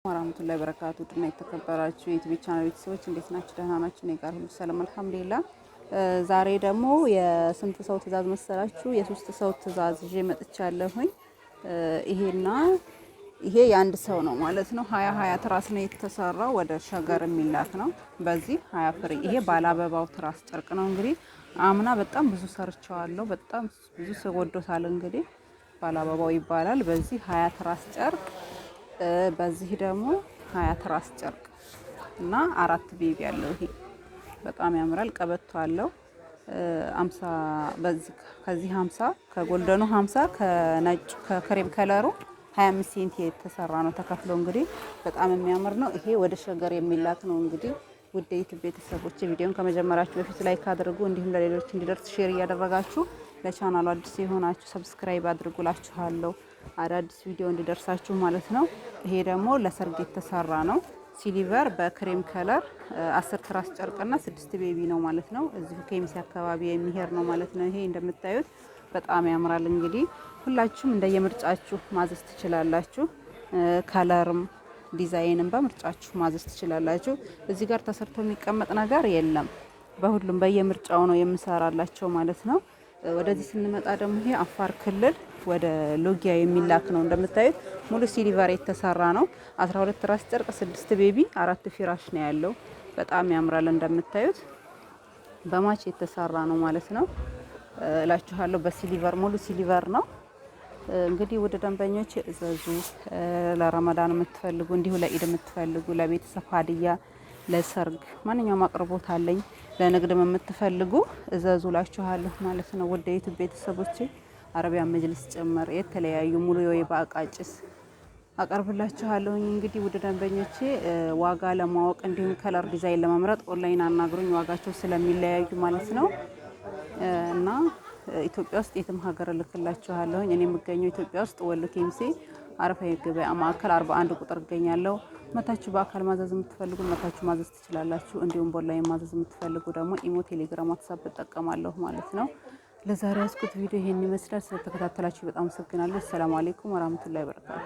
ወራህመቱላሂ ወበረካቱ ድና የተከበራችሁ የዩቲዩብ ቻናል ቤተሰቦች እንዴት ናችሁ? ደህና ናችሁ? እኔ ጋር ሁሉ ሰላም አልሐምዱሊላህ። ዛሬ ደግሞ የስንት ሰው ትእዛዝ መሰላችሁ? የሶስት ሰው ትእዛዝ ይዤ መጥቻለሁኝ። ይሄ የአንድ ሰው ነው ማለት ነው። 20 ትራስ ነው የተሰራው፣ ወደ ሸገር የሚላክ ነው። በዚህ 20 ፍሬ። ይሄ ባለአበባው ትራስ ጨርቅ ነው። እንግዲህ አምና በጣም ብዙ ሰርቸዋለሁ፣ በጣም ብዙ ሰው ወዶታል። እንግዲህ ባለአበባው ይባላል። በዚህ 20 ትራስ ጨርቅ፣ በዚህ ደግሞ 20 ትራስ ጨርቅ እና 4 ቤቢ ያለው ይሄ በጣም ያምራል። ቀበቶ አለው 50 በዚህ ከዚህ 50 ከጎልደኑ 50 ከነጭ ከክሬም ከለሩ 25 ሴንቲ የተሰራ ነው ተከፍሎ። እንግዲህ በጣም የሚያምር ነው። ይሄ ወደ ሸገር የሚላክ ነው። እንግዲህ ውድ የዩቲዩብ ቤተሰቦች ቪዲዮን ከመጀመራችሁ በፊት ላይክ አድርጉ፣ እንዲሁም ለሌሎች እንዲደርስ ሼር እያደረጋችሁ ለቻናሉ አዲስ የሆናችሁ ሰብስክራይብ አድርጉላችኋለሁ፣ አዳዲስ ቪዲዮ እንዲደርሳችሁ ማለት ነው። ይሄ ደግሞ ለሰርግ የተሰራ ነው። ሲሊቨር በክሬም ከለር 10 ትራስ ጨርቅና 6 ቤቢ ነው ማለት ነው። እዚሁ ኬሚሲ አካባቢ የሚሄድ ነው ማለት ነው። ይሄ እንደምታዩት በጣም ያምራል። እንግዲህ ሁላችሁም እንደየምርጫችሁ ማዘዝ ትችላላችሁ። ከለርም ዲዛይንም በምርጫችሁ ማዘዝ ትችላላችሁ። እዚህ ጋር ተሰርቶ የሚቀመጥ ነገር የለም። በሁሉም በየምርጫው ነው የምሰራላቸው ማለት ነው። ወደዚህ ስንመጣ ደግሞ ይሄ አፋር ክልል ወደ ሎጊያ የሚላክ ነው። እንደምታዩት ሙሉ ሲሊቨር የተሰራ ነው። 12 ትራስ ጨርቅ 6 ቤቢ 4 ፊራሽ ነው ያለው። በጣም ያምራል። እንደምታዩት በማች የተሰራ ነው ማለት ነው እላችኋለሁ። በሲሊቨር ሙሉ ሲሊቨር ነው። እንግዲህ ወደ ደንበኞች እዘዙ። ለረመዳን የምትፈልጉ እንዲሁ ለኢድ የምትፈልጉ ለቤተሰብ ሀዲያ ለሰርግ ማንኛውም አቅርቦት አለኝ። ለንግድም የምትፈልጉ እዘዙ ላችኋለሁ ማለት ነው። ወደ ዩቲዩብ ቤተሰቦች አረቢያን መጅልስ ጭምር የተለያዩ ሙሉ የወይባ እቃ ጭስ አቀርብላችኋለሁኝ። እንግዲህ ወደ ደንበኞቼ ዋጋ ለማወቅ እንዲሁም ከለር ዲዛይን ለመምረጥ ኦንላይን አናግሩኝ፣ ዋጋቸው ስለሚለያዩ ማለት ነው። እና ኢትዮጵያ ውስጥ የትም ሀገር እልክላችኋለሁኝ። እኔ የምገኘው ኢትዮጵያ ውስጥ ወሎ ኬሚሴ አረፋ የገበያ ማዕከል 41 ቁጥር እገኛለሁ። መታችሁ በአካል ማዘዝ የምትፈልጉ መታችሁ ማዘዝ ትችላላችሁ። እንዲሁም በኦንላይን ማዘዝ የምትፈልጉ ደግሞ ኢሞ፣ ቴሌግራም፣ ዋትስአፕ እጠቀማለሁ ማለት ነው። ለዛሬ ያስኩት ቪዲዮ ይሄን ይመስላል። ስለተከታተላችሁ በጣም አመሰግናለሁ። ሰላም አለይኩም ወራህመቱላሂ ወበረካቱ።